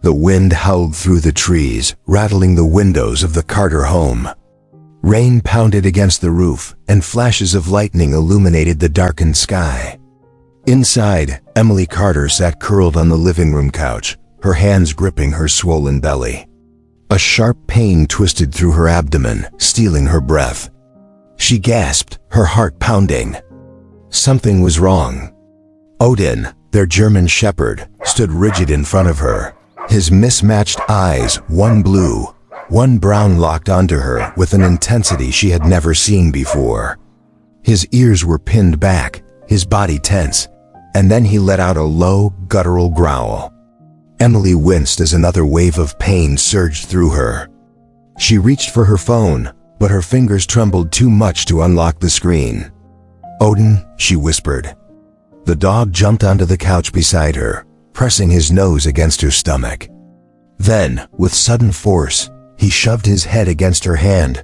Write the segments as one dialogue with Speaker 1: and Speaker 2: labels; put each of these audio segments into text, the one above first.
Speaker 1: The wind howled through the trees, rattling the windows of the Carter home. Rain pounded against the roof, and flashes of lightning illuminated the darkened sky. Inside, Emily Carter sat curled on the living room couch, her hands gripping her swollen belly. A sharp pain twisted through her abdomen, stealing her breath. She gasped, her heart pounding. Something was wrong. Odin, their German shepherd, stood rigid in front of her. His mismatched eyes, one blue, one brown, locked onto her with an intensity she had never seen before. His ears were pinned back, his body tense, and then he let out a low, guttural growl. Emily winced as another wave of pain surged through her. She reached for her phone, but her fingers trembled too much to unlock the screen. "Odin," she whispered. The dog jumped onto the couch beside her, pressing his nose against her stomach. Then, with sudden force, he shoved his head against her hand,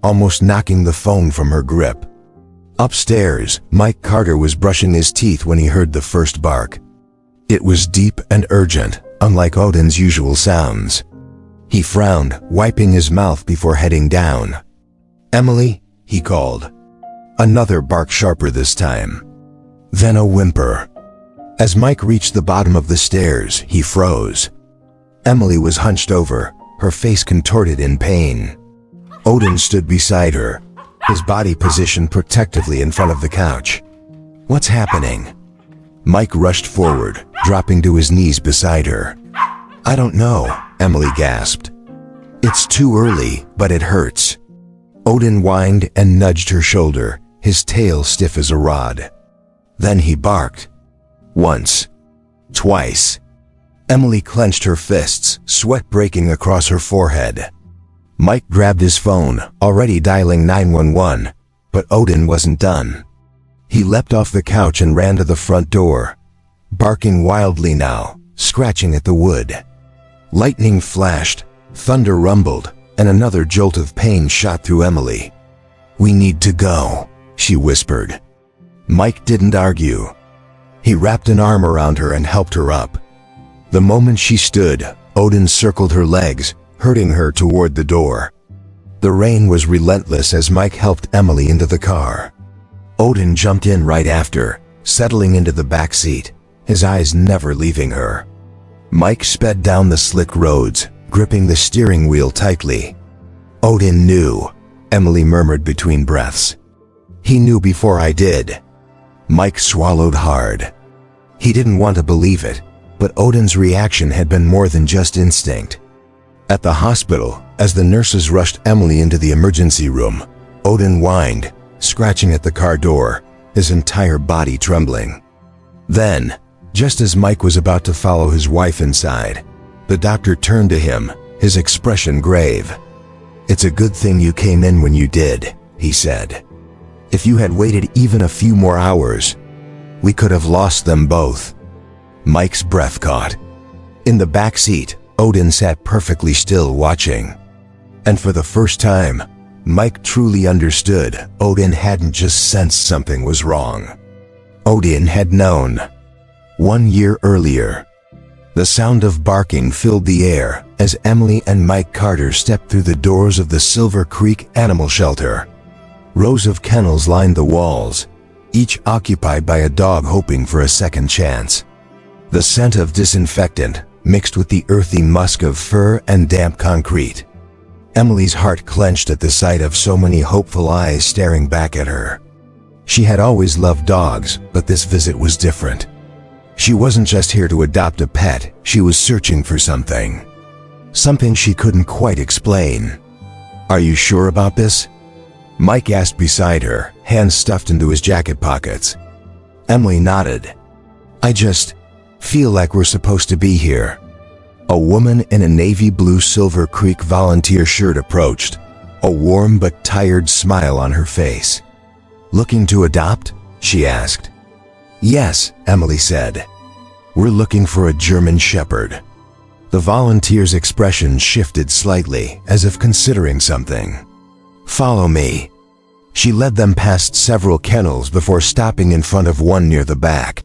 Speaker 1: almost knocking the phone from her grip. Upstairs, Mike Carter was brushing his teeth when he heard the first bark. It was deep and urgent, unlike Odin's usual sounds. He frowned, wiping his mouth before heading down. "Emily," he called. Another bark, sharper this time. Then a whimper. As Mike reached the bottom of the stairs, he froze. Emily was hunched over, her face contorted in pain. Odin stood beside her, his body positioned protectively in front of the couch. "What's happening?" Mike rushed forward, dropping to his knees beside her. "I don't know," Emily gasped. "It's too early, but it hurts." Odin whined and nudged her shoulder, his tail stiff as a rod. Then he barked. Once. Twice. Emily clenched her fists, sweat breaking across her forehead. Mike grabbed his phone, already dialing 911, but Odin wasn't done. He leapt off the couch and ran to the front door, barking wildly now, scratching at the wood. Lightning flashed, thunder rumbled, and another jolt of pain shot through Emily. "We need to go," she whispered. Mike didn't argue. He wrapped an arm around her and helped her up. The moment she stood, Odin circled her legs, herding her toward the door. The rain was relentless as Mike helped Emily into the car. Odin jumped in right after, settling into the back seat, his eyes never leaving her. Mike sped down the slick roads, gripping the steering wheel tightly. "Odin knew," Emily murmured between breaths. "He knew before I did." Mike swallowed hard. He didn't want to believe it, but Odin's reaction had been more than just instinct. At the hospital, as the nurses rushed Emily into the emergency room, Odin whined, scratching at the car door, his entire body trembling. Then, just as Mike was about to follow his wife inside, the doctor turned to him, his expression grave. "It's a good thing you came in when you did," he said. "If you had waited even a few more hours, we could have lost them both." Mike's breath caught. In the back seat, Odin sat perfectly still watching. And for the first time, Mike truly understood Odin hadn't just sensed something was wrong. Odin had known. 1 year earlier. The sound of barking filled the air as Emily and Mike Carter stepped through the doors of the Silver Creek Animal Shelter. Rows of kennels lined the walls, each occupied by a dog hoping for a second chance. The scent of disinfectant mixed with the earthy musk of fur and damp concrete. Emily's heart clenched at the sight of so many hopeful eyes staring back at her. She had always loved dogs, but this visit was different. She wasn't just here to adopt a pet, she was searching for something. Something she couldn't quite explain. "Are you sure about this?" Mike asked beside her, hands stuffed into his jacket pockets. Emily nodded. "I just feel like we're supposed to be here." A woman in a navy blue Silver Creek volunteer shirt approached, a warm but tired smile on her face. "Looking to adopt?" she asked. "Yes," Emily said. "We're looking for a German shepherd." The volunteer's expression shifted slightly, as if considering something. "Follow me." She led them past several kennels before stopping in front of one near the back.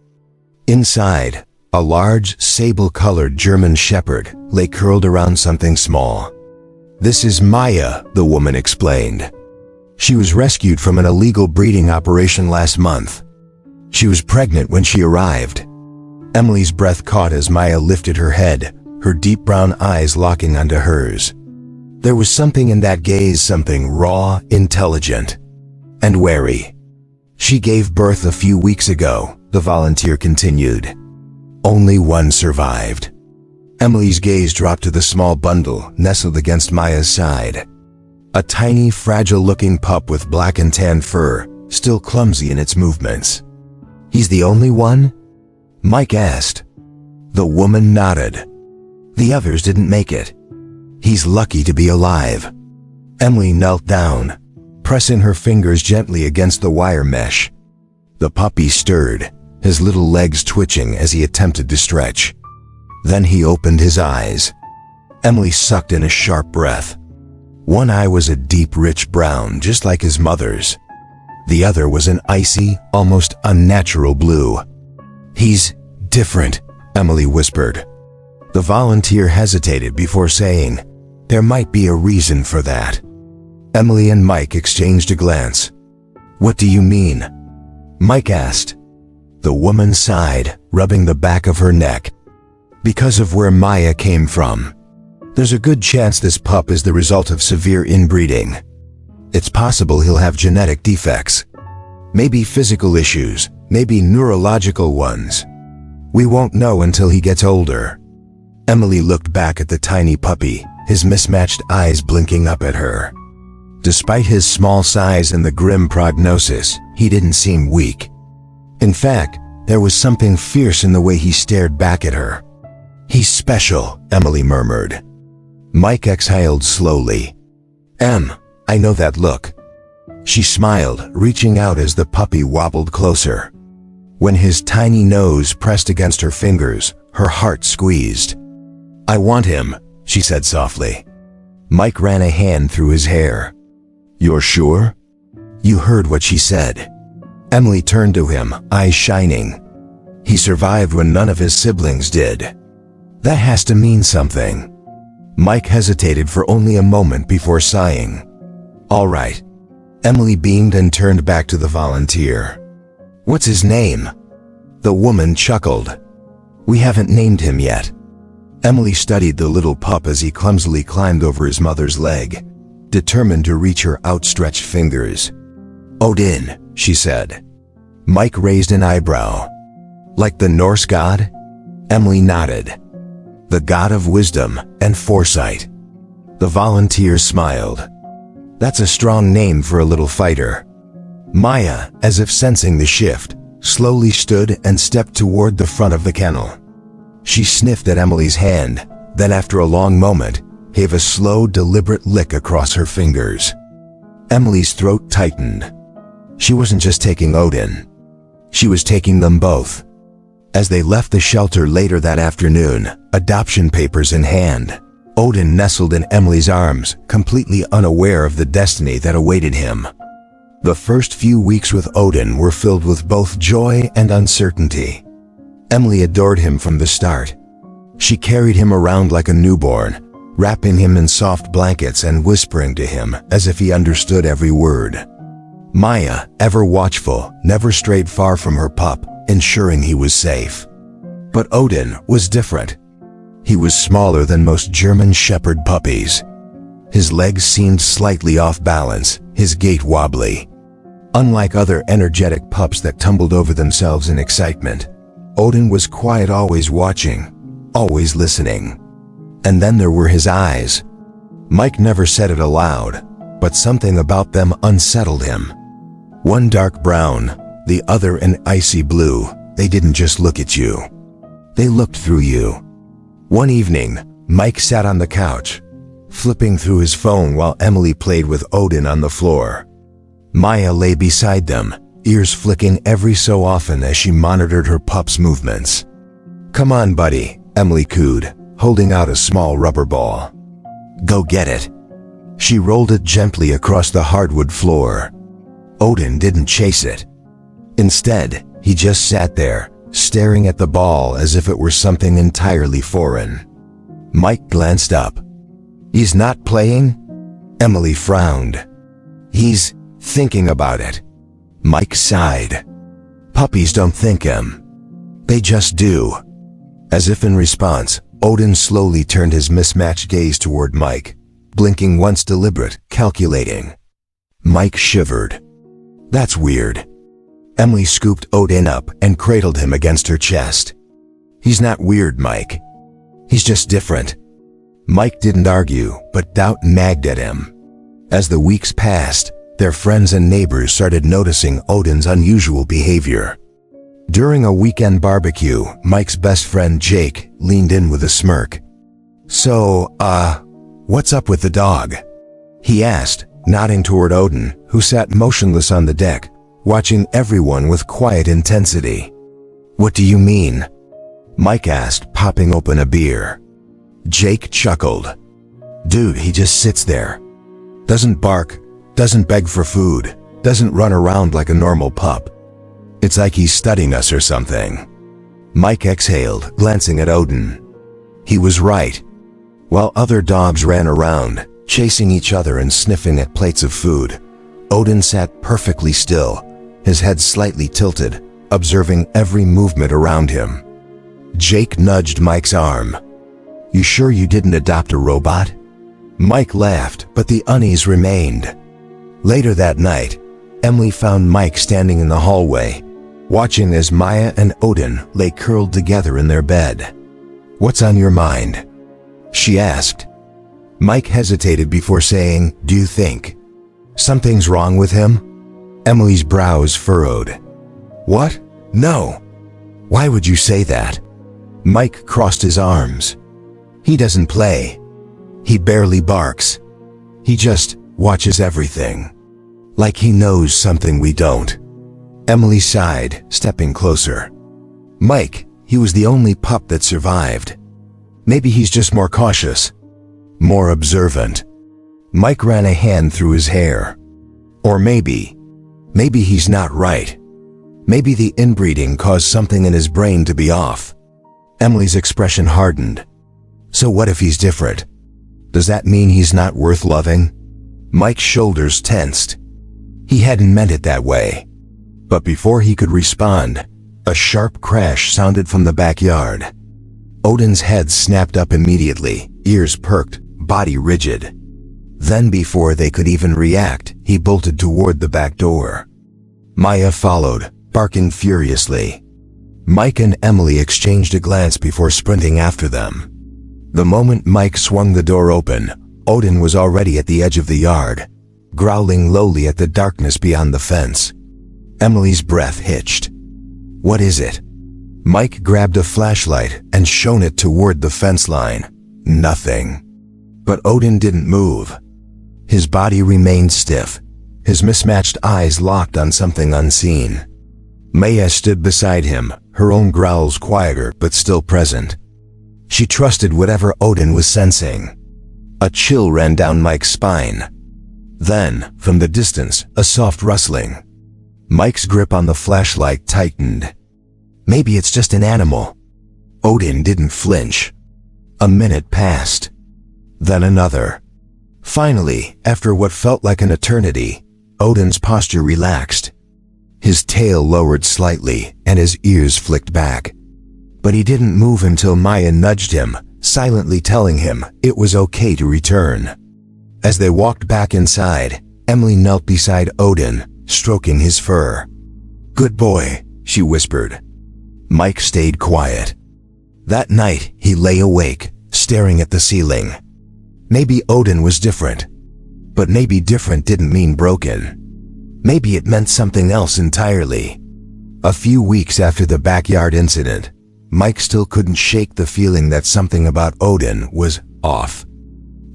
Speaker 1: Inside, A large, sable-colored German shepherd lay curled around something small. "This is Maya," the woman explained. "She was rescued from an illegal breeding operation last month. She was pregnant when she arrived." Emily's breath caught as Maya lifted her head, her deep brown eyes locking onto hers. There was something in that gaze, something raw, intelligent, and wary. "She gave birth a few weeks ago," the volunteer continued. "Only one survived." Emily's gaze dropped to the small bundle nestled against Maya's side. A tiny, fragile-looking pup with black and tan fur, still clumsy in its movements. "He's the only one?" Mike asked. The woman nodded. "The others didn't make it. He's lucky to be alive." Emily knelt down, pressing her fingers gently against the wire mesh. The puppy stirred, his little legs twitching as he attempted to stretch. Then he opened his eyes. Emily sucked in a sharp breath. One eye was a deep, rich brown, just like his mother's. The other was an icy, almost unnatural blue. "He's different," Emily whispered. The volunteer hesitated before saying, "There might be a reason for that." Emily and Mike exchanged a glance. "What do you mean?" Mike asked. The woman sighed, rubbing the back of her neck. "Because of where Maya came from. There's a good chance this pup is the result of severe inbreeding. It's possible he'll have genetic defects. Maybe physical issues, maybe neurological ones. We won't know until he gets older." Emily looked back at the tiny puppy, his mismatched eyes blinking up at her. Despite his small size and the grim prognosis, he didn't seem weak. In fact, there was something fierce in the way he stared back at her. "He's special," Emily murmured. Mike exhaled slowly. I know that look." She smiled, reaching out as the puppy wobbled closer. When his tiny nose pressed against her fingers, her heart squeezed. "I want him," she said softly. Mike ran a hand through his hair. "You're sure?" "You heard what she said." Emily turned to him, eyes shining. "He survived when none of his siblings did. That has to mean something." Mike hesitated for only a moment before sighing. "All right." Emily beamed and turned back to the volunteer. "What's his name?" The woman chuckled. "We haven't named him yet." Emily studied the little pup as he clumsily climbed over his mother's leg, determined to reach her outstretched fingers. "Odin," she said. Mike raised an eyebrow. "Like the Norse god?" Emily nodded. "The god of wisdom and foresight." The volunteer smiled. "That's a strong name for a little fighter." Maya, as if sensing the shift, slowly stood and stepped toward the front of the kennel. She sniffed at Emily's hand, then after a long moment, gave a slow, deliberate lick across her fingers. Emily's throat tightened. She wasn't just taking Odin. She was taking them both. As they left the shelter later that afternoon, adoption papers in hand, Odin nestled in Emily's arms, completely unaware of the destiny that awaited him. The first few weeks with Odin were filled with both joy and uncertainty. Emily adored him from the start. She carried him around like a newborn, wrapping him in soft blankets and whispering to him as if he understood every word. Maya, ever watchful, never strayed far from her pup, ensuring he was safe. But Odin was different. He was smaller than most German shepherd puppies. His legs seemed slightly off balance, his gait wobbly. Unlike other energetic pups that tumbled over themselves in excitement, Odin was quiet, always watching, always listening. And then there were his eyes. Mike never said it aloud, but something about them unsettled him. One dark brown, the other an icy blue. They didn't just look at you. They looked through you. One evening, Mike sat on the couch, flipping through his phone while Emily played with Odin on the floor. Maya lay beside them, ears flicking every so often as she monitored her pup's movements. "Come on, buddy," Emily cooed, holding out a small rubber ball. "Go get it." She rolled it gently across the hardwood floor. Odin didn't chase it. Instead, he just sat there, staring at the ball as if it were something entirely foreign. Mike glanced up. "He's not playing?" Emily frowned. "He's thinking about it." Mike sighed. "Puppies don't think him. They just do." As if in response, Odin slowly turned his mismatched gaze toward Mike, blinking once deliberate, calculating. Mike shivered. "That's weird." Emily scooped Odin up and cradled him against her chest. "He's not weird, Mike. He's just different." Mike didn't argue, but doubt nagged at him. As the weeks passed, their friends and neighbors started noticing Odin's unusual behavior. During a weekend barbecue, Mike's best friend Jake leaned in with a smirk. "So, what's up with the dog?" he asked, nodding toward Odin, who sat motionless on the deck, watching everyone with quiet intensity. "What do you mean?" Mike asked, popping open a beer. Jake chuckled. "Dude, he just sits there. Doesn't bark, doesn't beg for food, doesn't run around like a normal pup. It's like he's studying us or something." Mike exhaled, glancing at Odin. He was right. While other dogs ran around, chasing each other and sniffing at plates of food, Odin sat perfectly still, his head slightly tilted, observing every movement around him. Jake nudged Mike's arm. "You sure you didn't adopt a robot?" Mike laughed, but the unease remained. Later that night, Emily found Mike standing in the hallway, watching as Maya and Odin lay curled together in their bed. "What's on your mind?" she asked. Mike hesitated before saying, "Do you think something's wrong with him?" Emily's brows furrowed. "What? No. Why would you say that?" Mike crossed his arms. "He doesn't play. He barely barks. He just watches everything. Like he knows something we don't." Emily sighed, stepping closer. "Mike, he was the only pup that survived. Maybe he's just more cautious, more observant." Mike ran a hand through his hair. "Or maybe he's not right. Maybe the inbreeding caused something in his brain to be off." Emily's expression hardened. "So what if he's different? Does that mean he's not worth loving?" Mike's shoulders tensed. He hadn't meant it that way. But before he could respond, a sharp crash sounded from the backyard. Odin's head snapped up immediately, ears perked, body rigid. Then before they could even react, he bolted toward the back door. Maya followed, barking furiously. Mike and Emily exchanged a glance before sprinting after them. The moment Mike swung the door open, Odin was already at the edge of the yard, growling lowly at the darkness beyond the fence. Emily's breath hitched. "What is it?" Mike grabbed a flashlight and shone it toward the fence line. Nothing. But Odin didn't move. His body remained stiff, his mismatched eyes locked on something unseen. Maya stood beside him, her own growls quieter but still present. She trusted whatever Odin was sensing. A chill ran down Mike's spine. Then, from the distance, a soft rustling. Mike's grip on the flashlight tightened. Maybe it's just an animal. Odin didn't flinch. A minute passed. Then another. Finally, after what felt like an eternity, Odin's posture relaxed. His tail lowered slightly, and his ears flicked back. But he didn't move until Maya nudged him, silently telling him it was okay to return. As they walked back inside, Emily knelt beside Odin, stroking his fur. "Good boy," she whispered. Mike stayed quiet. That night, he lay awake, staring at the ceiling. Maybe Odin was different. But maybe different didn't mean broken. Maybe it meant something else entirely. A few weeks after the backyard incident, Mike still couldn't shake the feeling that something about Odin was off.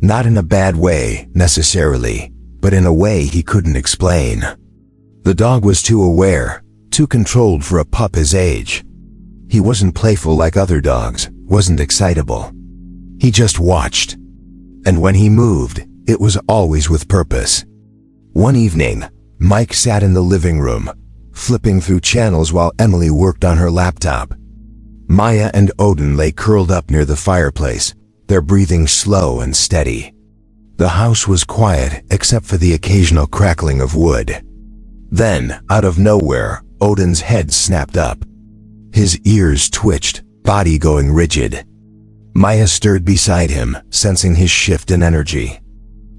Speaker 1: Not in a bad way, necessarily, but in a way he couldn't explain. The dog was too aware, too controlled for a pup his age. He wasn't playful like other dogs, wasn't excitable. He just watched. And when he moved, it was always with purpose. One evening, Mike sat in the living room, flipping through channels while Emily worked on her laptop. Maya and Odin lay curled up near the fireplace, their breathing slow and steady. The house was quiet except for the occasional crackling of wood. Then, out of nowhere, Odin's head snapped up. His ears twitched, body going rigid. Maya stirred beside him, sensing his shift in energy.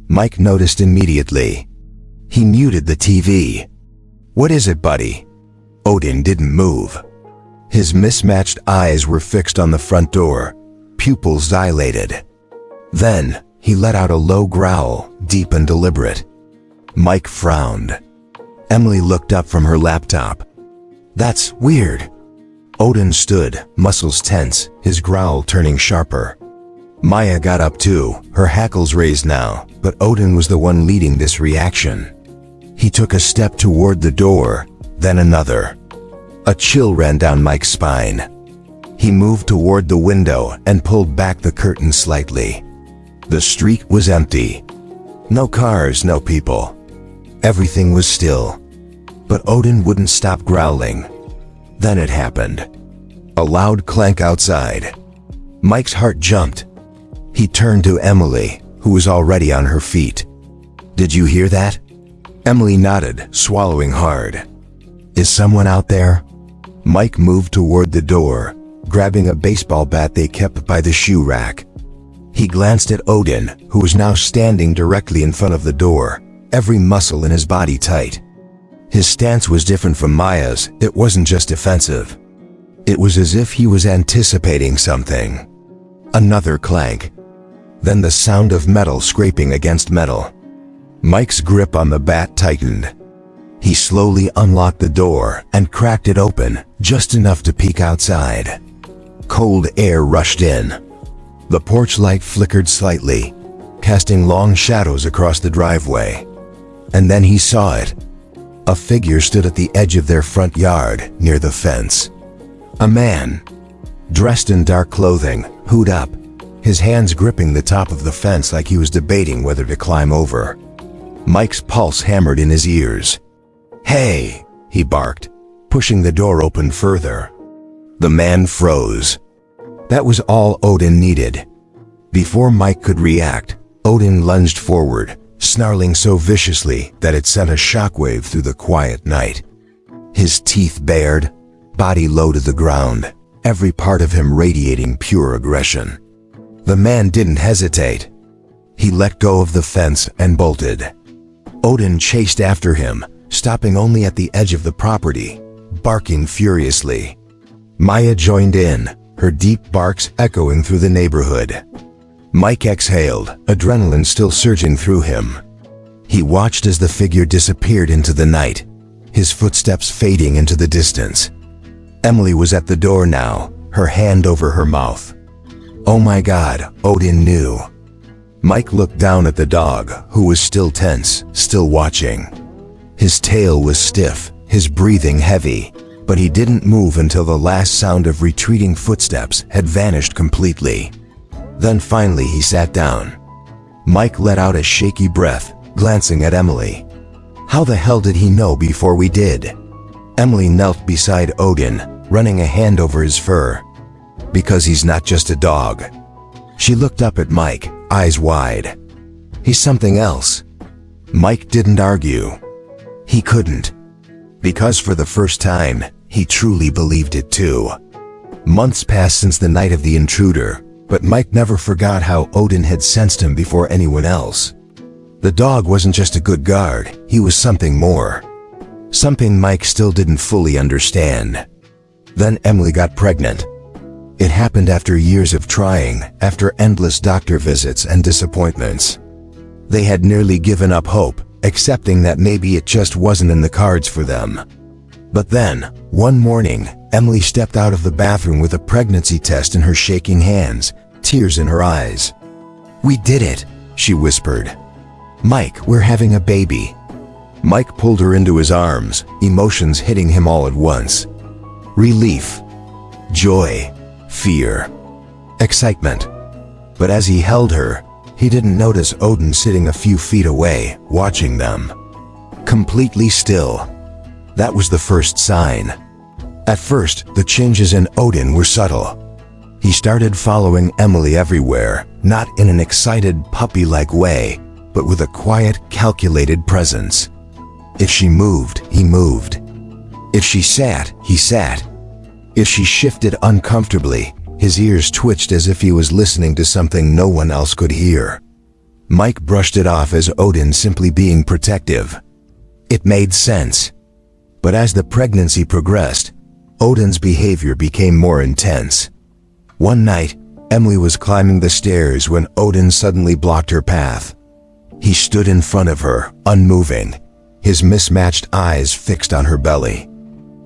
Speaker 1: Mike noticed immediately. He muted the TV. "What is it, buddy?" Odin didn't move. His mismatched eyes were fixed on the front door, pupils dilated. Then, he let out a low growl, deep and deliberate. Mike frowned. Emily looked up from her laptop. "That's weird." Odin stood, muscles tense, his growl turning sharper. Maya got up too, her hackles raised now, but Odin was the one leading this reaction. He took a step toward the door, then another. A chill ran down Mike's spine. He moved toward the window and pulled back the curtain slightly. The street was empty. No cars, no people. Everything was still. But Odin wouldn't stop growling. Then it happened. A loud clank outside. Mike's heart jumped. He turned to Emily, who was already on her feet. "Did you hear that?" Emily nodded, swallowing hard. "Is someone out there?" Mike moved toward the door, grabbing a baseball bat they kept by the shoe rack. He glanced at Odin, who was now standing directly in front of the door, every muscle in his body tight. His stance was different from Maya's. It wasn't just defensive. It was as if he was anticipating something. Another clank. Then the sound of metal scraping against metal. Mike's grip on the bat tightened. He slowly unlocked the door and cracked it open, just enough to peek outside. Cold air rushed in. The porch light flickered slightly, casting long shadows across the driveway. And then he saw it. A figure stood at the edge of their front yard, near the fence. A man, dressed in dark clothing, hood up, his hands gripping the top of the fence like he was debating whether to climb over. Mike's pulse hammered in his ears. "Hey!" he barked, pushing the door open further. The man froze. That was all Odin needed. Before Mike could react, Odin lunged forward, snarling so viciously that it sent a shockwave through the quiet night. His teeth bared, body low to the ground, every part of him radiating pure aggression. The man didn't hesitate. He let go of the fence and bolted. Odin chased after him, stopping only at the edge of the property, barking furiously. Maya joined in, her deep barks echoing through the neighborhood. Mike exhaled, adrenaline still surging through him. He watched as the figure disappeared into the night, his footsteps fading into the distance. Emily was at the door now, her hand over her mouth. Oh my God, Odin knew. Mike looked down at the dog, who was still tense, still watching. His tail was stiff, his breathing heavy, but he didn't move until the last sound of retreating footsteps had vanished completely. Then finally he sat down. Mike let out a shaky breath, glancing at Emily. How the hell did he know before we did? Emily knelt beside Odin, running a hand over his fur. Because he's not just a dog. She looked up at Mike, eyes wide. He's something else. Mike didn't argue. He couldn't. Because for the first time, he truly believed it too. Months passed since the night of the intruder, but Mike never forgot how Odin had sensed him before anyone else. The dog wasn't just a good guard, he was something more. Something Mike still didn't fully understand. Then Emily got pregnant. It happened after years of trying, after endless doctor visits and disappointments. They had nearly given up hope, accepting that maybe it just wasn't in the cards for them. But then, one morning, Emily stepped out of the bathroom with a pregnancy test in her shaking hands, tears in her eyes. "We did it," she whispered. "Mike, we're having a baby." Mike pulled her into his arms, emotions hitting him all at once. Relief, joy, fear, excitement. But as he held her, he didn't notice Odin sitting a few feet away, watching them. Completely still. That was the first sign. At first, the changes in Odin were subtle. He started following Emily everywhere, not in an excited, puppy-like way, but with a quiet, calculated presence. If she moved, he moved. If she sat, he sat. If she shifted uncomfortably, his ears twitched as if he was listening to something no one else could hear. Mike brushed it off as Odin simply being protective. It made sense. But as the pregnancy progressed, Odin's behavior became more intense. One night, Emily was climbing the stairs when Odin suddenly blocked her path. He stood in front of her, unmoving, his mismatched eyes fixed on her belly.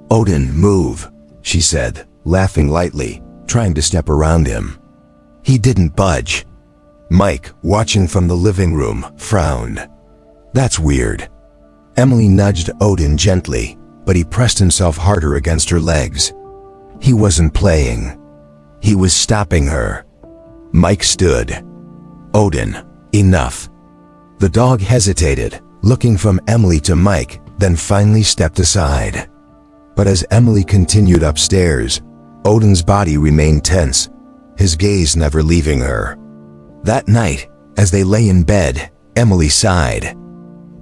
Speaker 1: "Odin, move," she said, laughing lightly, trying to step around him. He didn't budge. Mike, watching from the living room, frowned. "That's weird." Emily nudged Odin gently, but he pressed himself harder against her legs. He wasn't playing. He was stopping her. Mike stood. "Odin, enough." The dog hesitated, looking from Emily to Mike, then finally stepped aside. But as Emily continued upstairs, Odin's body remained tense, his gaze never leaving her. That night, as they lay in bed, Emily sighed.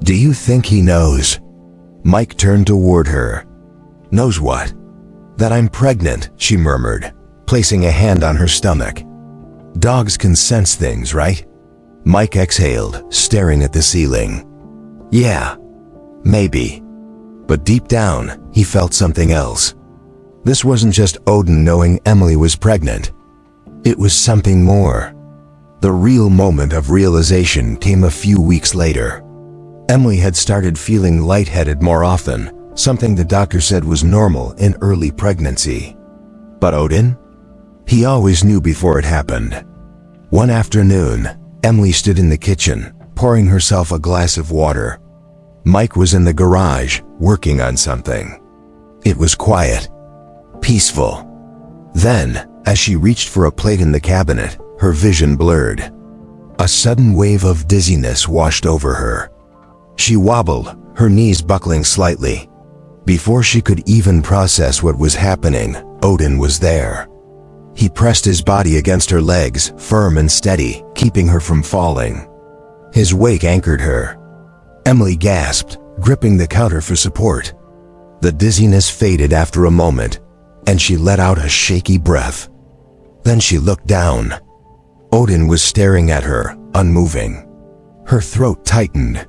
Speaker 1: "Do you think he knows?" Mike turned toward her. "Knows what?" "That I'm pregnant," she murmured, placing a hand on her stomach. "Dogs can sense things, right?" Mike exhaled, staring at the ceiling. "Yeah, maybe." But deep down, he felt something else. This wasn't just Odin knowing Emily was pregnant. It was something more. The real moment of realization came a few weeks later. Emily had started feeling lightheaded more often, something the doctor said was normal in early pregnancy. But Odin? He always knew before it happened. One afternoon, Emily stood in the kitchen, pouring herself a glass of water. Mike was in the garage, working on something. It was quiet, peaceful. Then, as she reached for a plate in the cabinet, her vision blurred. A sudden wave of dizziness washed over her. She wobbled, her knees buckling slightly. Before she could even process what was happening, Odin was there. He pressed his body against her legs, firm and steady, keeping her from falling. His weight anchored her. Emily gasped, gripping the counter for support. The dizziness faded after a moment, and she let out a shaky breath. Then she looked down. Odin was staring at her, unmoving. Her throat tightened.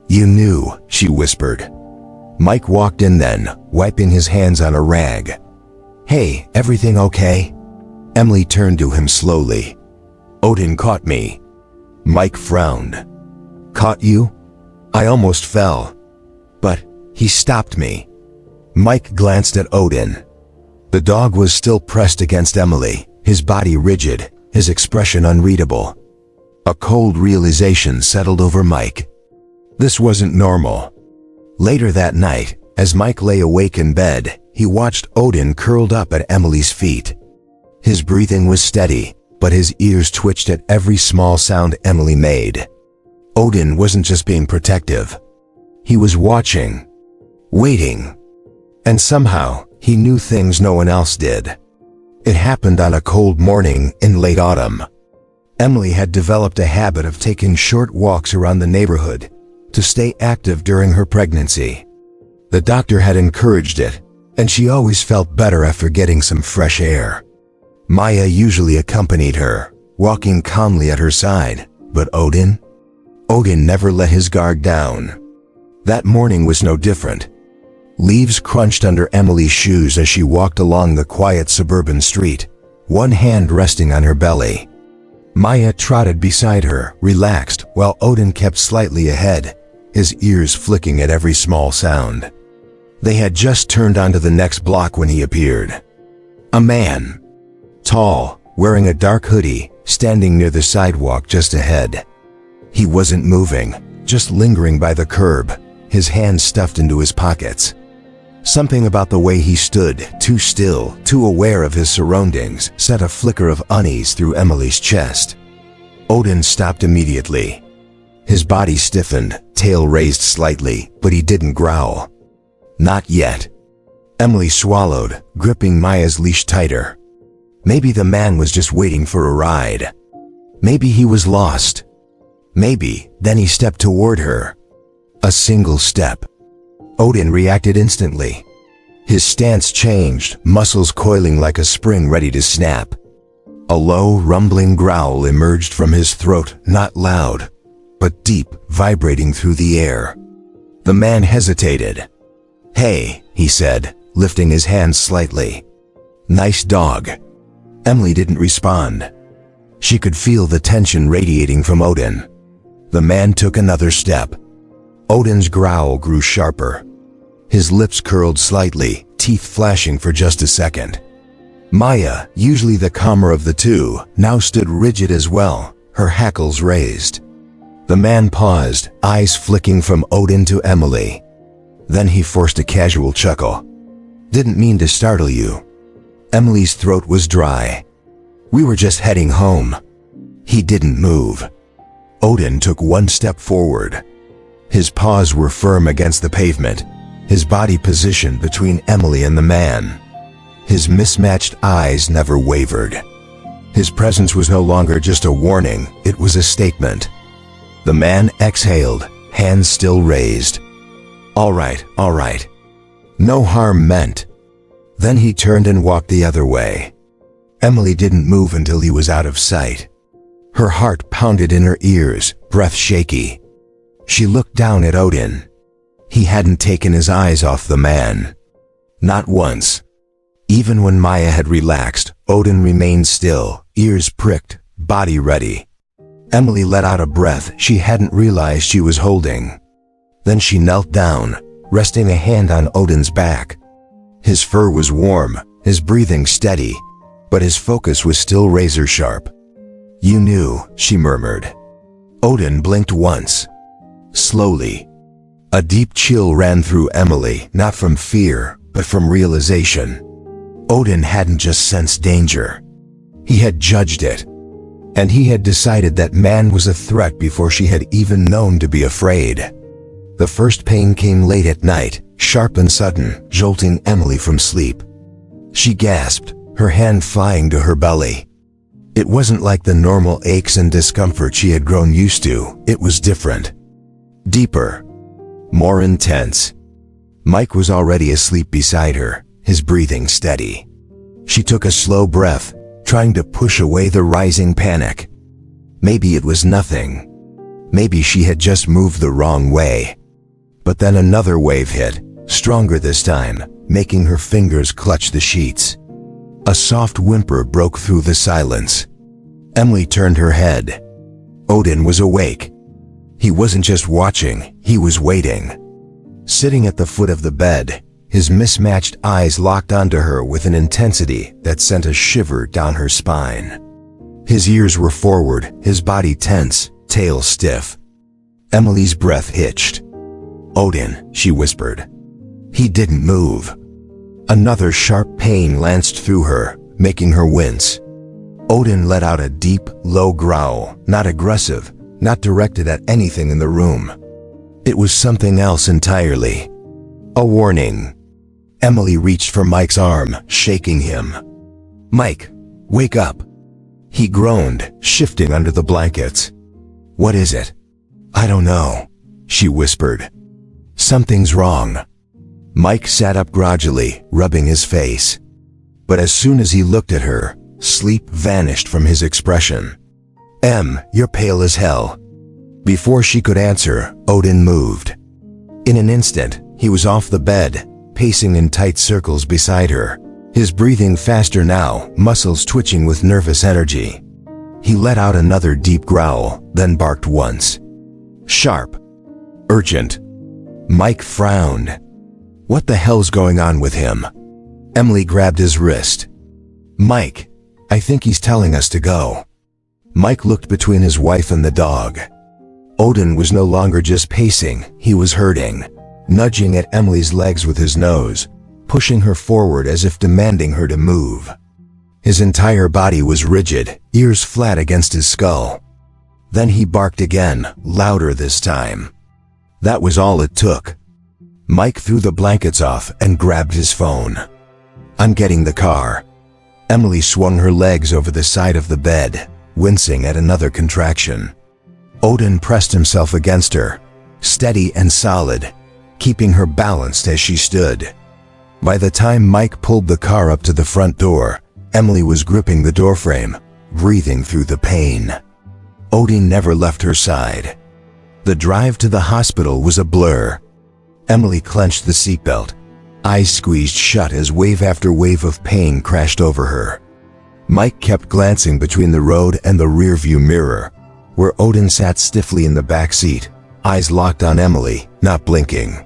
Speaker 1: "You knew," she whispered. Mike walked in then, wiping his hands on a rag. "Hey, everything okay?" Emily turned to him slowly. "Odin caught me." Mike frowned. "Caught you?" "I almost fell. But he stopped me." Mike glanced at Odin. The dog was still pressed against Emily, his body rigid, his expression unreadable. A cold realization settled over Mike. This wasn't normal. Later that night, as Mike lay awake in bed, he watched Odin curled up at Emily's feet. His breathing was steady, but his ears twitched at every small sound Emily made. Odin wasn't just being protective. He was watching, waiting. And somehow, he knew things no one else did. It happened on a cold morning in late autumn. Emily had developed a habit of taking short walks around the neighborhood to stay active during her pregnancy. The doctor had encouraged it, and she always felt better after getting some fresh air. Maya usually accompanied her, walking calmly at her side, but Odin never let his guard down. That morning was no different. Leaves crunched under Emily's shoes as she walked along the quiet suburban street, one hand resting on her belly. Maya trotted beside her, relaxed, while Odin kept slightly ahead, his ears flicking at every small sound. They had just turned onto the next block when he appeared. A man. Tall, wearing a dark hoodie, standing near the sidewalk just ahead. He wasn't moving, just lingering by the curb, his hands stuffed into his pockets. Something about the way he stood, too still, too aware of his surroundings, sent a flicker of unease through Emily's chest. Odin stopped immediately. His body stiffened, tail raised slightly, but he didn't growl. Not yet. Emily swallowed, gripping Maya's leash tighter. Maybe the man was just waiting for a ride. Maybe he was lost. Maybe. Then he stepped toward her. A single step. Odin reacted instantly. His stance changed, muscles coiling like a spring ready to snap. A low, rumbling growl emerged from his throat, not loud, but deep, vibrating through the air. The man hesitated. "Hey," he said, lifting his hand slightly. "Nice dog." Emily didn't respond. She could feel the tension radiating from Odin. The man took another step. Odin's growl grew sharper. His lips curled slightly, teeth flashing for just a second. Maya, usually the calmer of the two, now stood rigid as well, her hackles raised. The man paused, eyes flicking from Odin to Emily. Then he forced a casual chuckle. "Didn't mean to startle you." Emily's throat was dry. "We were just heading home." He didn't move. Odin took one step forward. His paws were firm against the pavement, his body positioned between Emily and the man. His mismatched eyes never wavered. His presence was no longer just a warning, it was a statement. The man exhaled, hands still raised. All right. No harm meant." Then he turned and walked the other way. Emily didn't move until he was out of sight. Her heart pounded in her ears, breath shaky. She looked down at Odin. He hadn't taken his eyes off the man. Not once. Even when Maya had relaxed, Odin remained still, ears pricked, body ready. Emily let out a breath she hadn't realized she was holding. Then she knelt down, resting a hand on Odin's back. His fur was warm, his breathing steady, but his focus was still razor sharp. "You knew," she murmured. Odin blinked once. Slowly. A deep chill ran through Emily, not from fear, but from realization. Odin hadn't just sensed danger. He had judged it. And he had decided that man was a threat before she had even known to be afraid. The first pain came late at night, sharp and sudden, jolting Emily from sleep. She gasped, her hand flying to her belly. It wasn't like the normal aches and discomfort she had grown used to, it was different. Deeper. More intense. Mike was already asleep beside her, his breathing steady. She took a slow breath, trying to push away the rising panic. Maybe it was nothing. Maybe she had just moved the wrong way. But then another wave hit, stronger this time, making her fingers clutch the sheets. A soft whimper broke through the silence. Emily turned her head. Odin was awake. He wasn't just watching, he was waiting. Sitting at the foot of the bed, his mismatched eyes locked onto her with an intensity that sent a shiver down her spine. His ears were forward, his body tense, tail stiff. Emily's breath hitched. "Odin," she whispered. He didn't move. Another sharp pain lanced through her, making her wince. Odin let out a deep, low growl, not aggressive, not directed at anything in the room. It was something else entirely. A warning. Emily reached for Mike's arm, shaking him. "Mike, wake up." He groaned, shifting under the blankets. "What is it?" "I don't know," she whispered. "Something's wrong." Mike sat up groggy, rubbing his face. But as soon as he looked at her, sleep vanished from his expression. "You're pale as hell." Before she could answer, Odin moved. In an instant, he was off the bed, pacing in tight circles beside her, his breathing faster now, muscles twitching with nervous energy. He let out another deep growl, then barked once. Sharp. Urgent. Mike frowned. What the hell's going on with him? Emily grabbed his wrist. "Mike, I think he's telling us to go." Mike looked between his wife and the dog. Odin was no longer just pacing, he was herding, nudging at Emily's legs with his nose, pushing her forward as if demanding her to move. His entire body was rigid, ears flat against his skull. Then he barked again, louder this time. That was all it took. Mike threw the blankets off and grabbed his phone. "I'm getting the car." Emily swung her legs over the side of the bed, wincing at another contraction. Odin pressed himself against her, steady and solid, keeping her balanced as she stood. By the time Mike pulled the car up to the front door, Emily was gripping the doorframe, breathing through the pain. Odin never left her side. The drive to the hospital was a blur. Emily clenched the seatbelt, eyes squeezed shut as wave after wave of pain crashed over her. Mike kept glancing between the road and the rearview mirror, where Odin sat stiffly in the back seat, eyes locked on Emily, not blinking.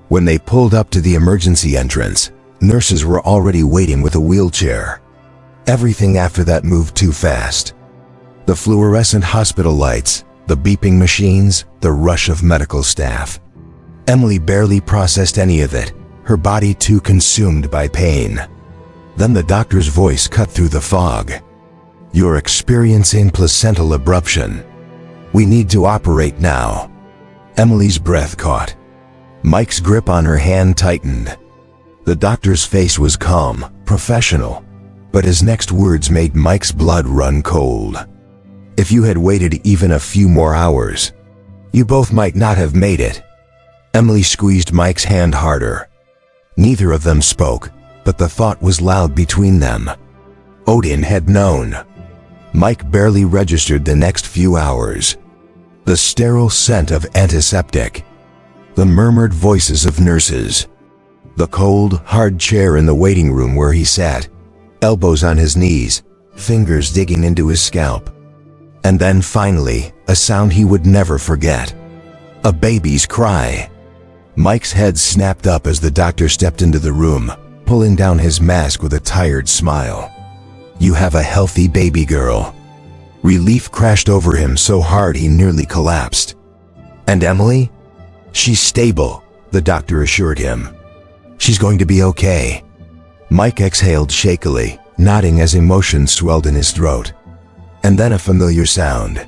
Speaker 1: When they pulled up to the emergency entrance, nurses were already waiting with a wheelchair. Everything after that moved too fast. The fluorescent hospital lights, the beeping machines, the rush of medical staff. Emily barely processed any of it, her body too consumed by pain. Then the doctor's voice cut through the fog. "You're experiencing placental abruption. We need to operate now." Emily's breath caught. Mike's grip on her hand tightened. The doctor's face was calm, professional, but his next words made Mike's blood run cold. "If you had waited even a few more hours, you both might not have made it." Emily squeezed Mike's hand harder. Neither of them spoke, but the thought was loud between them. Odin had known. Mike barely registered the next few hours. The sterile scent of antiseptic, the murmured voices of nurses, the cold, hard chair in the waiting room where he sat, elbows on his knees, fingers digging into his scalp. And then finally, a sound he would never forget. A baby's cry. Mike's head snapped up as the doctor stepped into the room, pulling down his mask with a tired smile. "You have a healthy baby girl." Relief crashed over him so hard he nearly collapsed. "And Emily?" "She's stable," the doctor assured him. "She's going to be okay." Mike exhaled shakily, nodding as emotion swelled in his throat. And then a familiar sound.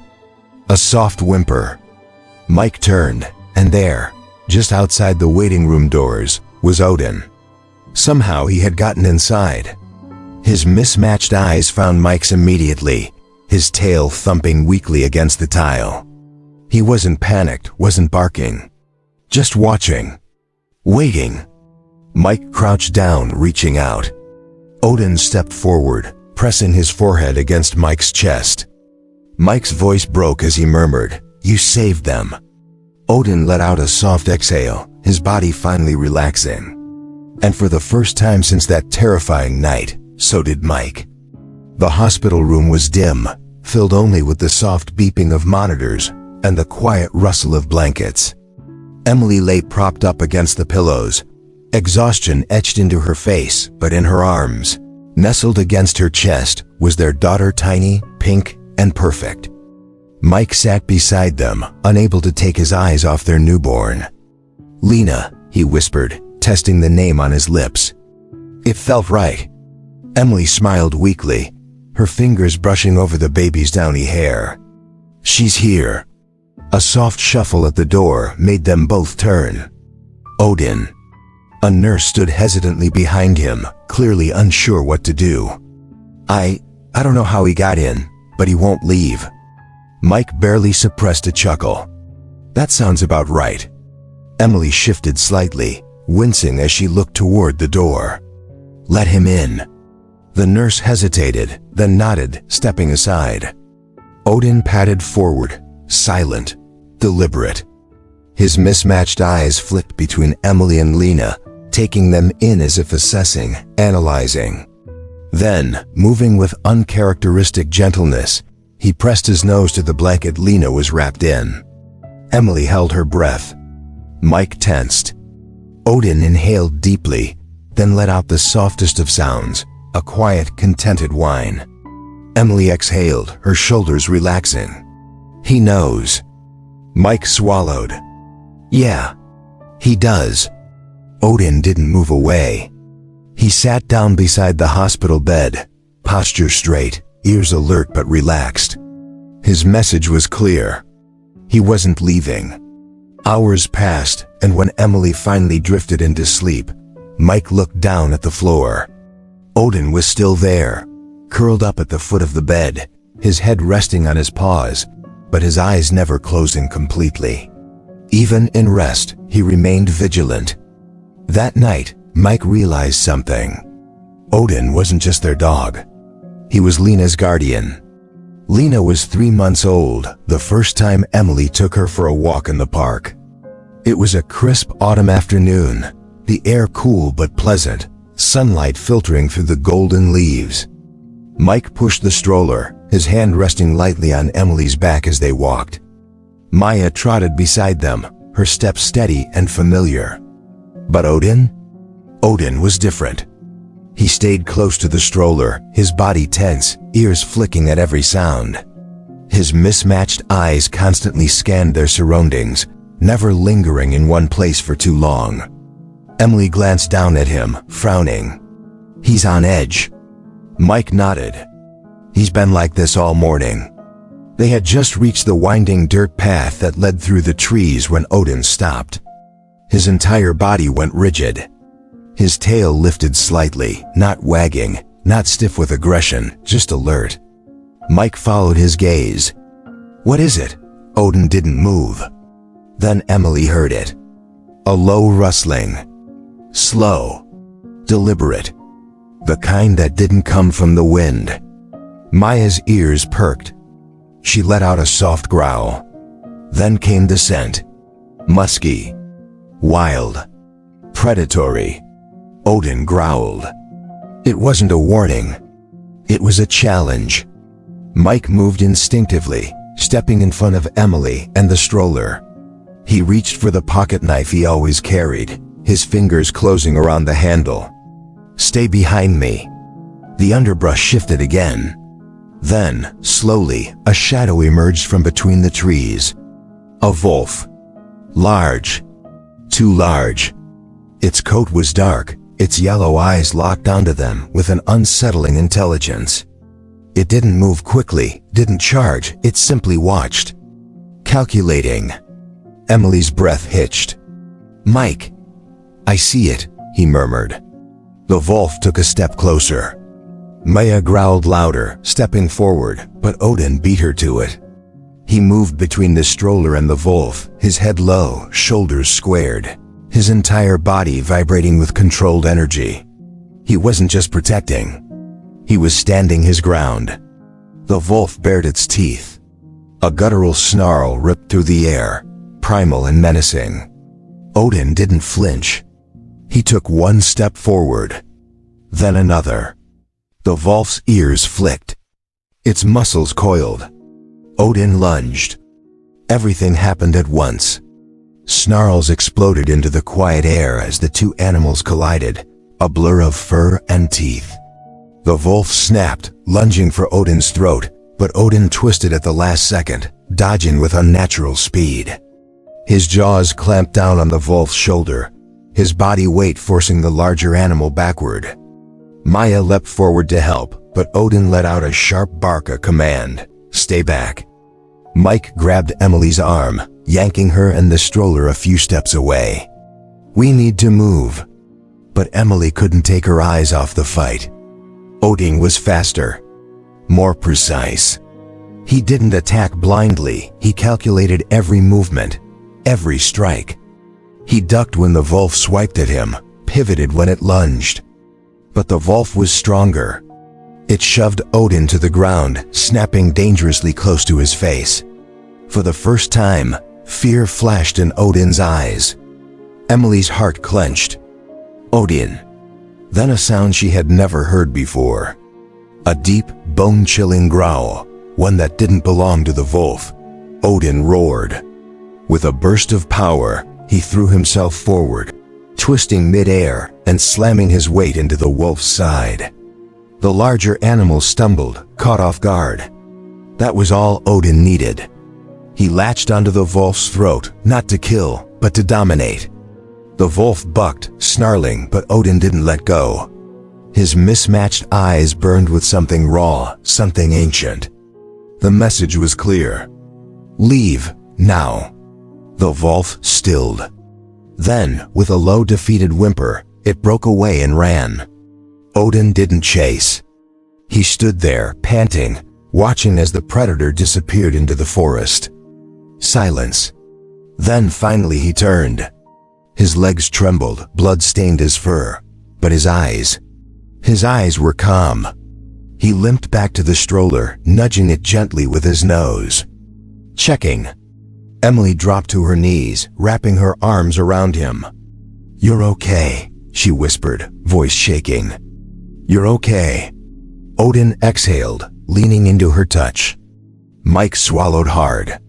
Speaker 1: A soft whimper. Mike turned, and there, just outside the waiting room doors, was Odin. Somehow he had gotten inside. His mismatched eyes found Mike's immediately, his tail thumping weakly against the tile. He wasn't panicked, wasn't barking. Just watching. Waiting. Mike crouched down, reaching out. Odin stepped forward, pressing his forehead against Mike's chest. Mike's voice broke as he murmured, "You saved them." Odin let out a soft exhale, his body finally relaxing. And for the first time since that terrifying night, so did Mike. The hospital room was dim, filled only with the soft beeping of monitors and the quiet rustle of blankets. Emily lay propped up against the pillows, exhaustion etched into her face, but in her arms, nestled against her chest, was their daughter, tiny, pink, and perfect. Mike sat beside them, unable to take his eyes off their newborn. "Lena," he whispered, testing the name on his lips. It felt right. Emily smiled weakly, her fingers brushing over the baby's downy hair. "She's here." A soft shuffle at the door made them both turn. Odin. A nurse stood hesitantly behind him, clearly unsure what to do. I don't know how he got in, but he won't leave." Mike barely suppressed a chuckle. "That sounds about right." Emily shifted slightly, wincing as she looked toward the door. "Let him in." The nurse hesitated, then nodded, stepping aside. Odin padded forward, silent, deliberate. His mismatched eyes flicked between Emily and Lena, taking them in as if assessing, analyzing. Then, moving with uncharacteristic gentleness, he pressed his nose to the blanket Lena was wrapped in. Emily held her breath. Mike tensed. Odin inhaled deeply, then let out the softest of sounds, a quiet, contented whine. Emily exhaled, her shoulders relaxing. "He knows." Mike swallowed. "Yeah, he does." Odin didn't move away. He sat down beside the hospital bed, posture straight, ears alert but relaxed. His message was clear. He wasn't leaving. Hours passed, and when Emily finally drifted into sleep, Mike looked down at the floor. Odin was still there, curled up at the foot of the bed, his head resting on his paws, but his eyes never closing completely. Even in rest, he remained vigilant. That night, Mike realized something. Odin wasn't just their dog. He was Lena's guardian. Lena was 3 months old the first time Emily took her for a walk in the park. It was a crisp autumn afternoon, the air cool but pleasant, sunlight filtering through the golden leaves. Mike pushed the stroller, his hand resting lightly on Emily's back as they walked. Maya trotted beside them, her steps steady and familiar. But Odin? Odin was different. He stayed close to the stroller, his body tense, ears flicking at every sound. His mismatched eyes constantly scanned their surroundings, never lingering in one place for too long. Emily glanced down at him, frowning. "He's on edge." Mike nodded. "He's been like this all morning." They had just reached the winding dirt path that led through the trees when Odin stopped. His entire body went rigid. His tail lifted slightly, not wagging, not stiff with aggression, just alert. Mike followed his gaze. "What is it?" Odin didn't move. Then Emily heard it. A low rustling. Slow. Deliberate. The kind that didn't come from the wind. Maya's ears perked. She let out a soft growl. Then came the scent. Musky. Wild. Predatory. Odin growled. It wasn't a warning. It was a challenge. Mike moved instinctively, stepping in front of Emily and the stroller. He reached for the pocket knife he always carried, his fingers closing around the handle. "Stay behind me." The underbrush shifted again. Then, slowly, a shadow emerged from between the trees. A wolf. Large. Too large. Its coat was dark, its yellow eyes locked onto them with an unsettling intelligence. It didn't move quickly, didn't charge, it simply watched. Calculating. Emily's breath hitched. "Mike." "I see it," he murmured. The wolf took a step closer. Maya growled louder, stepping forward, but Odin beat her to it. He moved between the stroller and the wolf, his head low, shoulders squared, his entire body vibrating with controlled energy. He wasn't just protecting. He was standing his ground. The wolf bared its teeth. A guttural snarl ripped through the air, primal and menacing. Odin didn't flinch. He took one step forward, then another. The wolf's ears flicked. Its muscles coiled. Odin lunged. Everything happened at once. Snarls exploded into the quiet air as the two animals collided, a blur of fur and teeth. The wolf snapped, lunging for Odin's throat, but Odin twisted at the last second, dodging with unnatural speed. His jaws clamped down on the wolf's shoulder, his body weight forcing the larger animal backward. Maya leapt forward to help, but Odin let out a sharp bark, a command. "Stay back." Mike grabbed Emily's arm, yanking her and the stroller a few steps away. "We need to move." But Emily couldn't take her eyes off the fight. Odin was faster. More precise. He didn't attack blindly, he calculated every movement, every strike. He ducked when the wolf swiped at him, pivoted when it lunged. But the wolf was stronger. It shoved Odin to the ground, snapping dangerously close to his face. For the first time, fear flashed in Odin's eyes. Emily's heart clenched. Odin. Then a sound she had never heard before. A deep, bone-chilling growl, one that didn't belong to the wolf. Odin roared. With a burst of power, he threw himself forward, twisting mid-air and slamming his weight into the wolf's side. The larger animal stumbled, caught off guard. That was all Odin needed. He latched onto the wolf's throat, not to kill, but to dominate. The wolf bucked, snarling, but Odin didn't let go. His mismatched eyes burned with something raw, something ancient. The message was clear. Leave, now. The wolf stilled. Then, with a low defeated whimper, it broke away and ran. Odin didn't chase. He stood there, panting, watching as the predator disappeared into the forest. Silence. Then finally he turned. His legs trembled, blood stained his fur, but his eyes were calm. He limped back to the stroller, nudging it gently with his nose. Checking. Emily dropped to her knees, wrapping her arms around him. "You're okay," she whispered, voice shaking. "You're okay." Odin exhaled, leaning into her touch. Mike swallowed hard.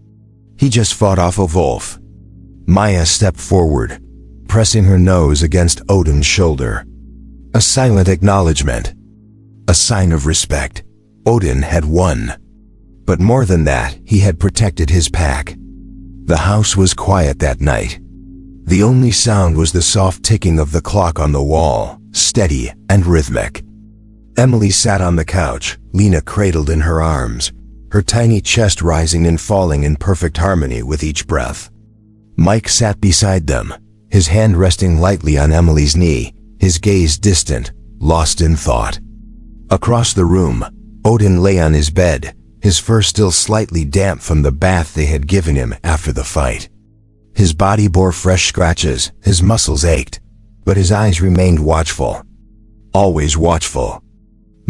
Speaker 1: He just fought off a wolf. Maya stepped forward, pressing her nose against Odin's shoulder. A silent acknowledgement. A sign of respect. Odin had won. But more than that, he had protected his pack. The house was quiet that night. The only sound was the soft ticking of the clock on the wall, steady and rhythmic. Emily sat on the couch, Lena cradled in her arms, her tiny chest rising and falling in perfect harmony with each breath. Mike sat beside them, his hand resting lightly on Emily's knee, his gaze distant, lost in thought. Across the room, Odin lay on his bed, his fur still slightly damp from the bath they had given him after the fight. His body bore fresh scratches, his muscles ached, but his eyes remained watchful. Always watchful.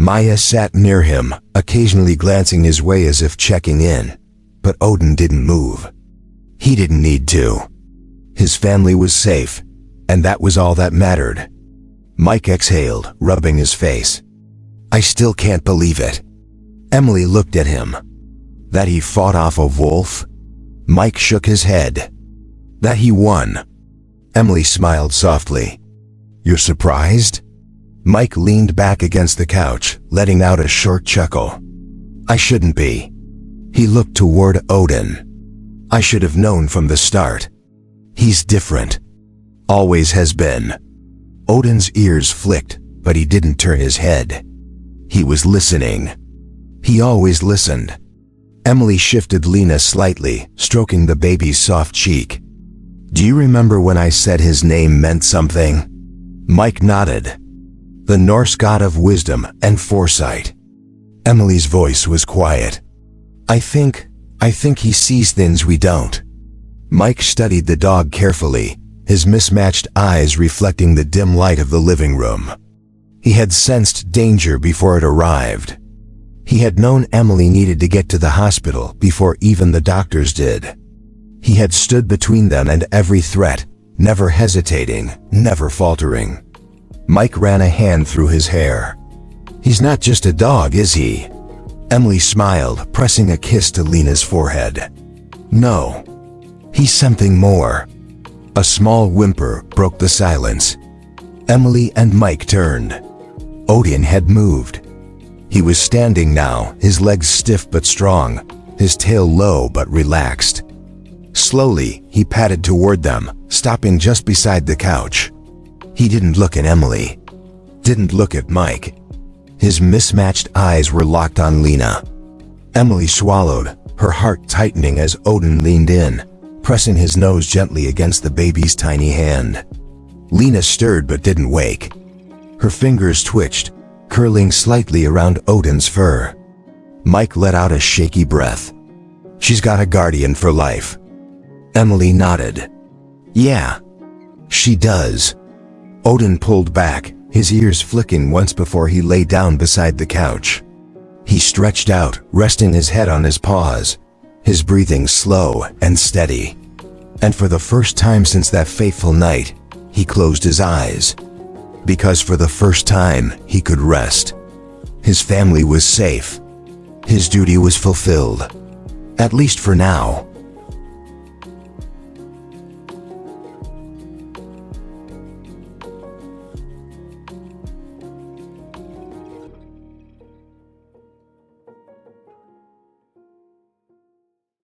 Speaker 1: Maya sat near him, occasionally glancing his way as if checking in, but Odin didn't move. He didn't need to. His family was safe, and that was all that mattered. Mike exhaled, rubbing his face. "I still can't believe it." Emily looked at him. That he fought off a wolf? Mike shook his head. That he won? Emily smiled softly. "You're surprised?" Mike leaned back against the couch, letting out a short chuckle. "I shouldn't be." He looked toward Odin. "I should have known from the start. He's different. Always has been." Odin's ears flicked, but he didn't turn his head. He was listening. He always listened. Emily shifted Lena slightly, stroking the baby's soft cheek. "Do you remember when I said his name meant something?" Mike nodded. "The Norse god of wisdom and foresight." Emily's voice was quiet. I think he sees things we don't." Mike studied the dog carefully, his mismatched eyes reflecting the dim light of the living room. He had sensed danger before it arrived. He had known Emily needed to get to the hospital before even the doctors did. He had stood between them and every threat, never hesitating, never faltering. Mike ran a hand through his hair. "He's not just a dog, is he?" Emily smiled, pressing a kiss to Lena's forehead. "No. He's something more." A small whimper broke the silence. Emily and Mike turned. Odin had moved. He was standing now, his legs stiff but strong, his tail low but relaxed. Slowly, he padded toward them, stopping just beside the couch. He didn't look at Emily. Didn't look at Mike. His mismatched eyes were locked on Lena. Emily swallowed, her heart tightening as Odin leaned in, pressing his nose gently against the baby's tiny hand. Lena stirred but didn't wake. Her fingers twitched, curling slightly around Odin's fur. Mike let out a shaky breath. "She's got a guardian for life." Emily nodded. "Yeah, she does." Odin pulled back, his ears flicking once before he lay down beside the couch. He stretched out, resting his head on his paws, his breathing slow and steady. And for the first time since that fateful night, he closed his eyes. Because for the first time, he could rest. His family was safe. His duty was fulfilled. At least for now.